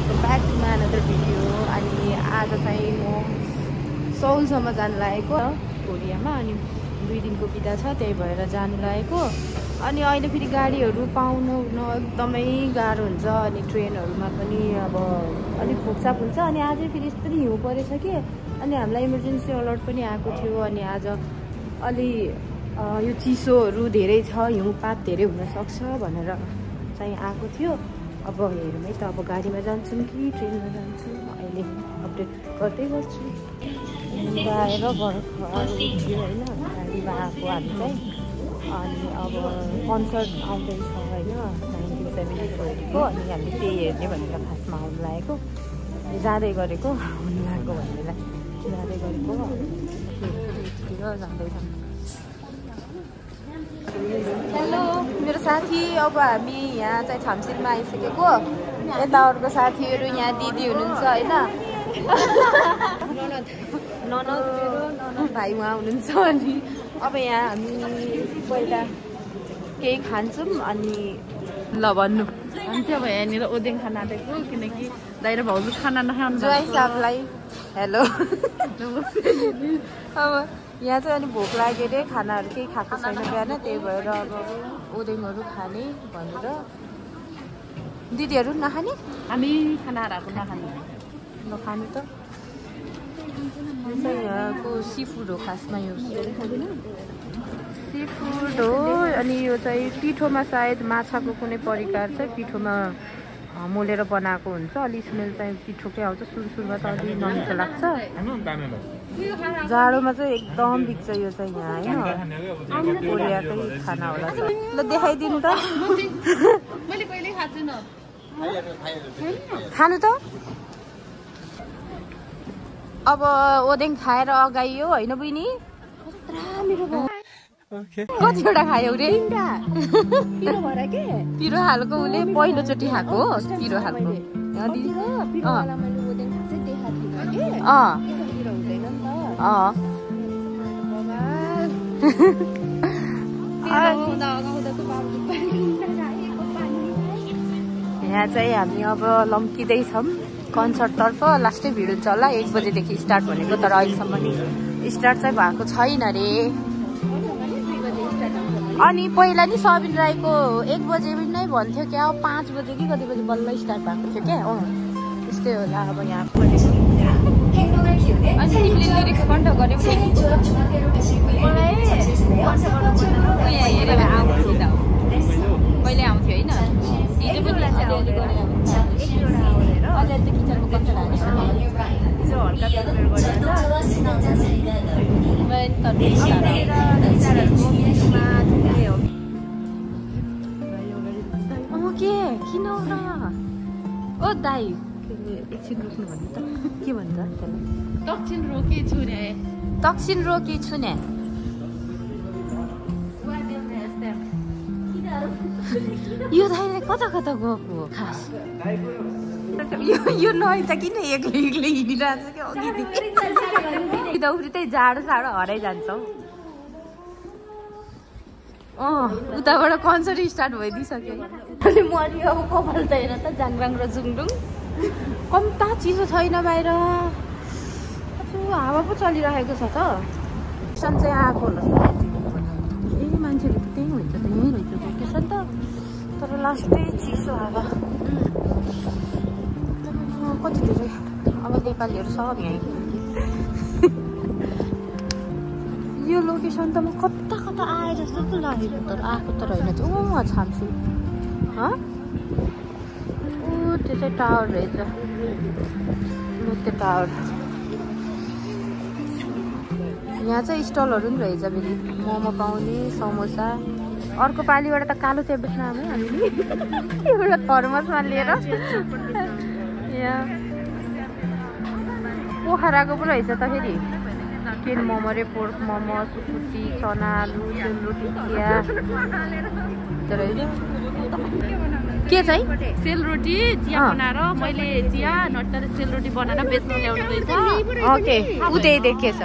Welcome back to my another video. अनि आज चाहिँ म सौलसम्म जानु लागेको कोरियामा। अनि 2 दिनको बिदा छ, त्यही भएर जानु लागेको। अनि अहिले फेरि गाडीहरू पाउनु एकदमै गाह्रो हुन्छ। अनि ट्रेनहरूमा पनि अब अलिक भोकसाप हुन्छ। अनि आजै फेरि यस्तो हिउँ परेछ कि अनि हामीलाई इमर्जेन्सी अलर्ट पनि आएको थियो। अनि आज अलि यो चिसोहरू धेरै छ, हिउँपात धेरै हुनसक्छ भनेर चाहिँ आएको थियो। अब हेरौँ है त, अब गाडीमा जान्छौँ कि ट्रेनमा जान्छौँ, अहिले अपडेट गर्दै गर्छु। आएर भर्खर उठ्यो होइन, गाडीमा आएको हामी चाहिँ। अनि अब कन्सर्ट आउँदैछ होइन 1974को। अनि हामी त्यही हेर्ने भनेर खासमा आउनु लागेको, जाँदै गरेको हुनु लागेको भनेर जाँदै गरेको जाँदैछ। हेलो मेरो साथी, अब हामी यहाँ चाहिँ छामसिलमा आइसकेको। यता अर्को साथीहरू यहाँ दिदी हुनुहुन्छ होइन, ननद भाइ उहाँ हुनुहुन्छ। अनि अब यहाँ हामी पहिला केही खान्छौँ। अनि ल भन्नु हामी चाहिँ अब यहाँनिर ओदेङ खान आँटेको, किनकि दाइ र भाउजू खाना नखानु जुवाई साहबलाई हेलो। अब यहाँ चाहिँ अनि भोक लाग्यो अरे, खानाहरू केही खाएको छैन बिहान, त्यही भएर अब ओदेङहरू खाने भनेर। दिदीहरू नखाने, हामी खानाहरू नखाने नखाने त यहाँको सी फुड हो खासमा। यो सी फुड हो। अनि यो चाहिँ पिठोमा सायद माछाको कुनै परिकार चाहिँ पिठोमा मोलेर बनाएको हुन्छ। अलि स्मेल चाहिँ पिठोकै आउँछ, सुरुमा त अलि नमिठो लाग्छ। जाडोमा चाहिँ एकदम बिग्छ यो चाहिँ यहाँ होइन, कोरियाकै खाना होला। ल देखाइदिनु त, खानु त। अब ओदेङ खाएर अगाइयो होइन बहिनी? कतिवटा खायो रे? पिरो खालको उसले पहिलोचोटि खाएको हो, पिरो खालको। यहाँ चाहिँ हामी अब लम्किँदैछौँ कन्सर्टतर्फ। लास्टै भिड हुन्छ होला, 1 बजेदेखि स्टार्ट भनेको, तर अहिलेसम्म नि स्टार्ट चाहिँ भएको छैन रे। अनि पहिला नि सबिन राईको 1 बजे नै भन्थ्यो क्या, 5 बजे कि कति बजे बल्ल स्टार्ट भएको थियो क्या। त्यस्तै होला अब यहाँ। अनि तिमीले लिरिक्स कन्ठ गर्यौ नि? मलाई कन्ठ गर्नु पर्दैन, यहाँ हेरेर आउँथ्यो त, कहिले आउँथ्यो होइन, हिजो पनि अलिअलि गरेर अलिअलि त किचनको कन्ठ हाल्छ, हिजो हल्का प्रिपेयर गरेर के किन र? ओ दाइ एकछिन रोक्नु भन्नु त, के भन्छ त्यसलाई? दक्षिण रोकी छुने, दक्षिण रोकी छुने। यो दाइले कता कता गएको हो खास? यो नय त किन एक्लै हिँडिरहेको छ क्या? अघि उफ्री त्यही जाडो साडो हराइ जान्छ हौ। उताबाट कन्सर्ट स्टार्ट भइदिइसक्यो। अनि म अनि अब कपाल त हेर त, जाङराङ र जुङडुङ। कम्ता चिसो छैन बाहिर, हावा पो चलिरहेको छ त। लोकेसन चाहिँ आएको होला ए, मान्छेहरू त त्यही हुन्छ त, यहीँ रहेछ लोकेसन त, तर लास्टै चिसो हावा। कति धेरै अब नेपालीहरू सब यहीँ। यो लोकेसन त म कता कता आए जस्तो पो लागेको, तर आएको त रहेन त्यो। छाम्छु त्यो चाहिँ टावर रहेछ, त्यो टावर। यहाँ चाहिँ स्टलहरू पनि रहेछ फेरि, मोमो पाउने, समोसा। अर्को पालिबाट त कालो चिया बेच्न आयो हामीले, एउटा थर्मसमा लिएर। यहाँ पोखराको पो रहेछ त फेरि, चिकन मोमो रे, पोर्क मोमो, सुकुटी, चना आलु, सेलरोटी, चिया। के चाहिँ सेलरोटी चिया बनाएर, मैले चिया नटर सेलरोटी बनाएर बेच्न ल्याउनु रहेछ। ओके, ऊ त्यही देखेछ।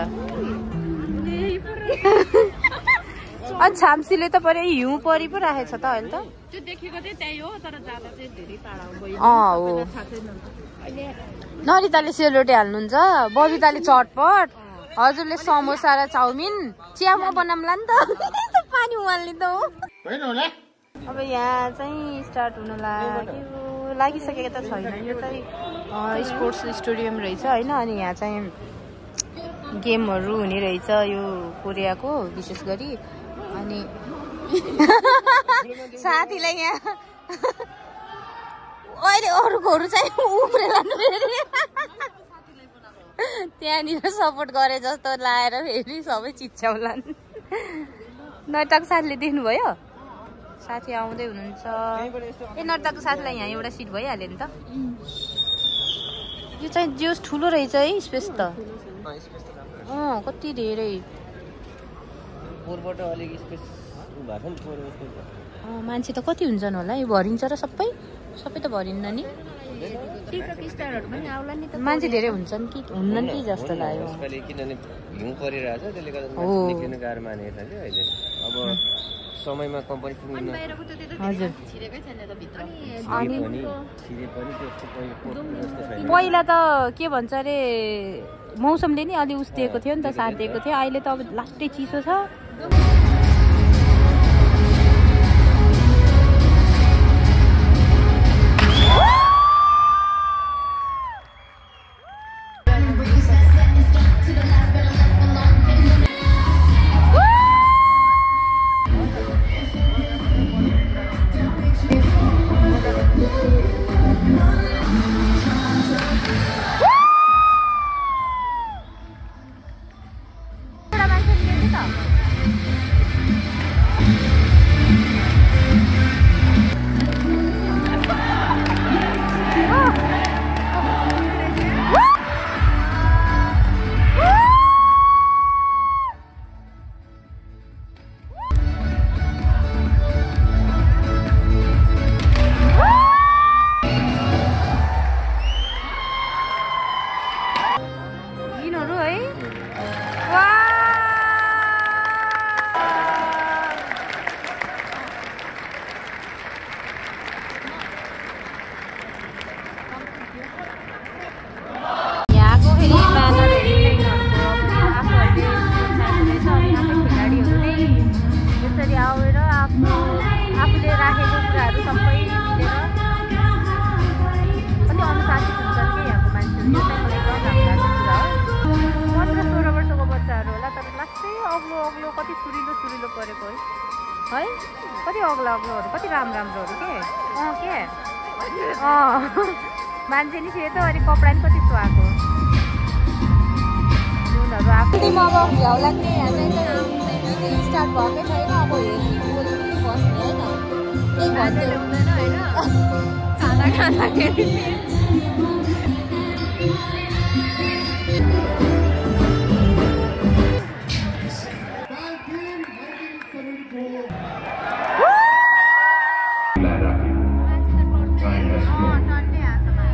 अनि छाम्सीले त परे हिउँ परि पो राखेछ त अहिले त। त्यो देखेको चाहिँ त्यही हो, तर जाँदा चाहिँ धेरै टाढा हो। हो नरिताले सेलरोटी हाल्नुहुन्छ, बबिताले चटपट, हजुरले समोसा र चाउमिन, चिया म बनाउँला नि त। पानी उमाल्ने त हो। अब यहाँ चाहिँ स्टार्ट हुन लागिसकेको त छैन। यो चाहिँ स्पोर्ट्स स्टेडियम रहेछ होइन। अनि यहाँ चाहिँ गेमहरू हुने रहेछ यो कोरियाको विशेष गरी। अनि साथीलाई यहाँ अहिले अरूकोहरू चाहिँ उफ्रेर त्यहाँनिर सपोर्ट गरे जस्तो लाएर फेरि सबै चिच्याउलान्। नर्तक साथीले देख्नुभयो? साथी आउँदै हुनुहुन्छ। ए नर्तकको साथीलाई यहाँ एउटा सिट भइहाल्यो नि त। यो चाहिँ जोस ठुलो रहेछ है स्पेस त। कति धेरै मान्छे त कति हुन्छन् होला। यो भरिन्छ र सबै त भरिन्न नि। मान्छे धेरै हुन्छन् कि हुन्नन् कि जस्तो लाग्यो। समयमा कम्पनी हजुर पहिला त के भन्छ अरे मौसमले नि अलि उस दिएको थियो नि त, साथ दिएको थियो। अहिले त अब लास्टै चिसो छ। कति सुरिलो परेको है कति अग्लोहरू कति राम्रोहरू के मान्छे नि सेतो अनि कपडा नि कति सुहाएको जुनहरू आएको। अब भ्याउ लाग्ने यहाँ चाहिँ स्टार्ट भएकै छैन। अब बस्ने होइन खाना खाँदाखेरि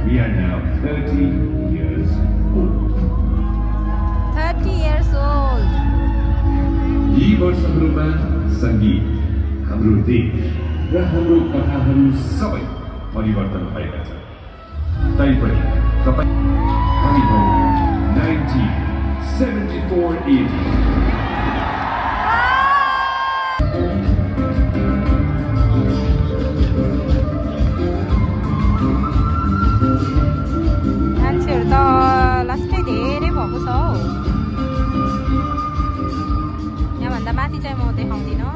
We are now 30 years old. 30 years old. यी वर्षहरूमा सङ्गीत हाम्रो देश र हाम्रो कथाहरू सबै परिवर्तन भएका छन्। तैपनि तपाईँ हामी हौ 1974-80 लास्टै धेरै भएको छ हौ। यहाँभन्दा माथि चाहिँ म देखाउँदिनँ।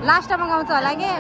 लास्टमा गाउँछ होला के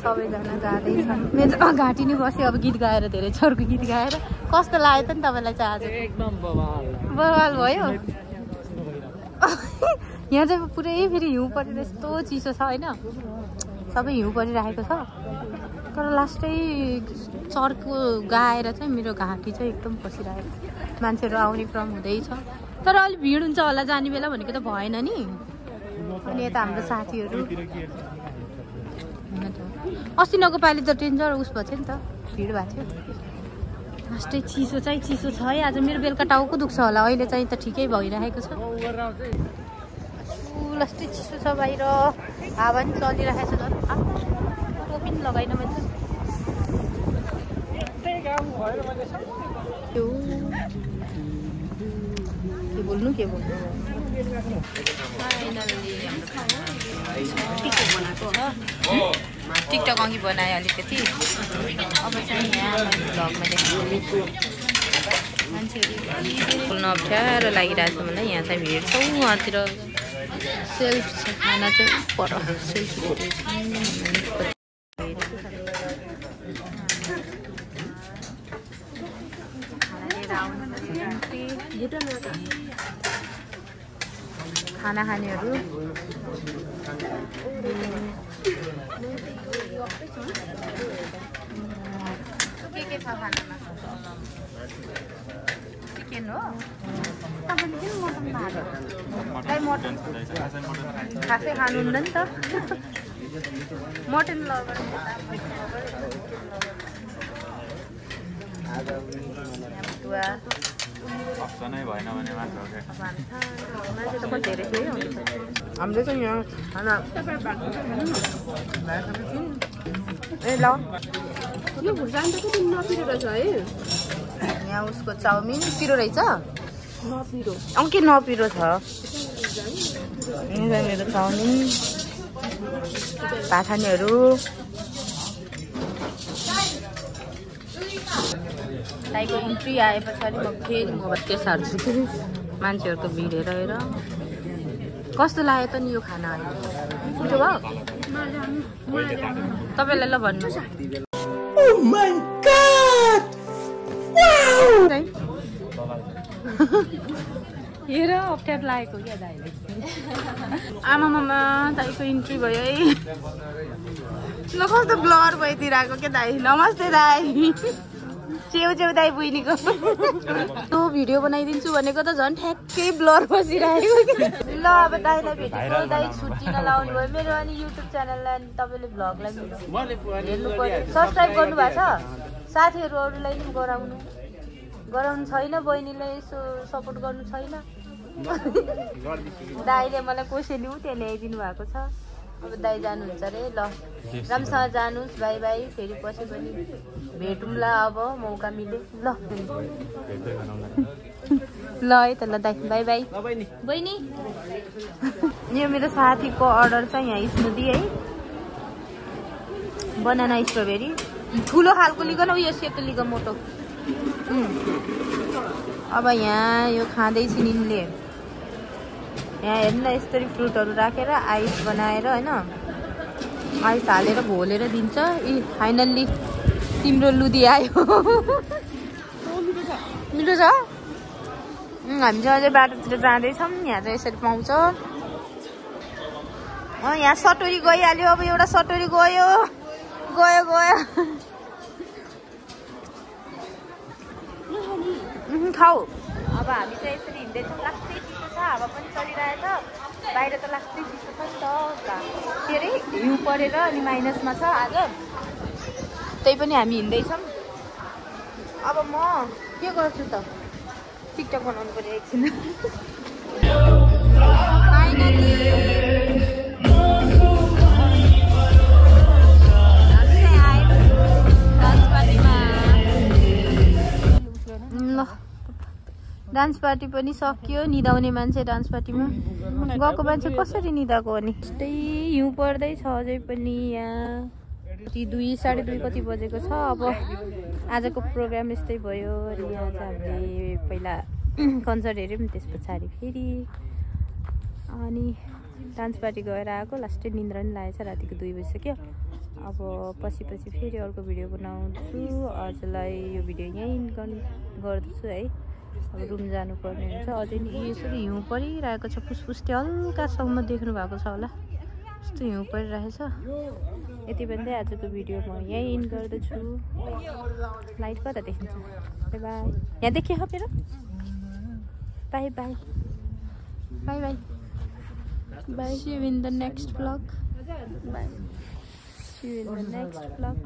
सबैजना जाँदैछन् मेरो घाँटी नै बस्यो अब गीत गाएर धेरै चर्को गीत गाएर कस्तो लाग्यो त नि तपाईँलाई चाहिँ आज एकदम बवाल भयो यहाँ चाहिँ पुरै फेरि हिउँ परेर यस्तो चिसो छ होइन सबै हिउँ परिरहेको छ तर लास्टै चर्को गाएर चाहिँ मेरो घाँटी चाहिँ एकदम पसिरहेको छ मान्छेहरू आउने क्रम हुँदैछ तर अलिक भिड हुन्छ होला जाने बेला भनेको त भएन नि अनि यता हाम्रो साथीहरू अस्ति नको पालि त डेन्जर उस भयो नि त भिड भएको थियो लास्टै चिसो चाहिँ चिसो छ है आज मेरो बेलुका टाउको दुख्छ होला अहिले चाहिँ त ठिकै भइरहेको छ लास्टै चिसो छ बाहिर हावा पनि चलिरहेको छ झन् टोपी पनि लगाइन मैले के बोल्नु टिकटक अघि बनाएँ अलिकति अब चाहिँ यहाँ भ्लगमा देखाउँछु मान्छेहरू बोल्न अप्ठ्यारो लागिरहेको छ मलाई यहाँ चाहिँ भिड छ उहाँतिर सेल्फ छ खाना चाहिँ पर खाना खानेहरू के छ खानामा चिकन हो तपाईँले किन मटन खासै खानुहुन्न नि त मटन लभर मान्छे त कति धेरै थियो हाम्रो चाहिँ यहाँ खाना ए ल यो भुर्जान त कति नपिरो रहेछ है यहाँ उसको चाउमिन पिरो रहेछ नपिरो के नपिरो छ मेरो चाउमिन भात खानेहरू ताईको इन्ट्री आए पछाडि म फेरि मोबाइल सार्छु कि मान्छेहरूको भिड हेरेर कस्तो लाग्यो त नि यो खाना मिठो भयो तपाईँलाई ल भन्नु हेर अप्ठ्यारो लागेको क्या दाइले आमामामा दाइको इन्ट्री भयो है ल कस्तो ब्लर भइदिरहेको क्या दाइ नमस्ते दाइ चेउ दाइ बुइनीको त्यो भिडियो बनाइदिन्छु भनेको त झन् ठ्याक्कै ब्लर बसिरहेको ल अब दाइलाई भेटेको दाइ छुट्टी नलाउनु भयो मेरो अनि युट्युब च्यानललाई अनि तपाईँले भ्लगलाई हेर्नु पर्यो सब्सक्राइब गर्नुभएको छ साथीहरू अरूलाई पनि गराउनु छैन बहिनीलाई यसो सपोर्ट गर्नु छैन दाइले मलाई कोसेली त्यहाँ ल्याइदिनु भएको छ अब दाइ जानुहुन्छ अरे ल राम्रोसँग जानुहोस् बाई बाई फेरि पछि पनि भेटौँला अब मौका मिले ल ल है त ल दाइ बाई बाई बहिनी यो मेरो साथीको अर्डर चाहिँ यहाँ स्मुदी है बनाना स्ट्रबेरी ठुलो खालको लिगन उयो सेतो लिग मोटो अब यहाँ यो खाँदैछु निनले यहाँ हेर्नु यस्तरी फ्रुटहरू राखेर आइस बनाएर होइन आइस हालेर घोलेर दिन्छ फाइनल्ली तिम्रो लुदी आयो मिठो छ हामी चाहिँ अझै बाटोतिर जाँदैछौँ यहाँ चाहिँ यसरी पाउँछ यहाँ सटोरी गइहाल्यो अब एउटा सटोरी गयो खाऊ अब हामी चाहिँ यसरी हिँड्दैछौँ लास्टै चिसो छ हावा पनि चलिरहेछ बाहिर त लास्टै चिसो छ नि त के अरे हिउँ परेर अनि माइनसमा छ आज त्यही पनि हामी हिँड्दैछौँ अब म के गर्छु त टिकटक बनाउनु पर्यो एकछिन ल डान्स पार्टी पनि सक्यो निदाउने मान्छे डान्स पार्टीमा गएको मान्छे कसरी निदाएको हो नि यस्तै हिउँ पर्दैछ अझै पनि यहाँ 2 साढे 2 कति बजेको छ अब आजको प्रोग्राम यस्तै भयो अनि यहाँ चाहिँ हामीले पहिला कन्सर्ट हेऱ्यौँ त्यस पछाडि फेरि अनि डान्स पार्टी गएर आएको लास्टै निन्द्रा नि लागेछ रातिको 2 बजिसक्यो अब पछि फेरि अर्को भिडियो बनाउँछु हजुरलाई यो भिडियो यहीँ गर्दछु है अब रुम जानुपर्ने हुन्छ अझै नि यसरी हिउँ परिरहेको छ फुसफुस्टे हल्कासम्म देख्नु भएको छ होला यस्तो हिउँ परिरहेछ यति भन्दै आजको भिडियो म यहीँ इन गर्दछु लाइट कता देखिन्छ बाई बाई यहाँ देखियो मेरो by by by by by see you in the next vlog bye see you in the next vlog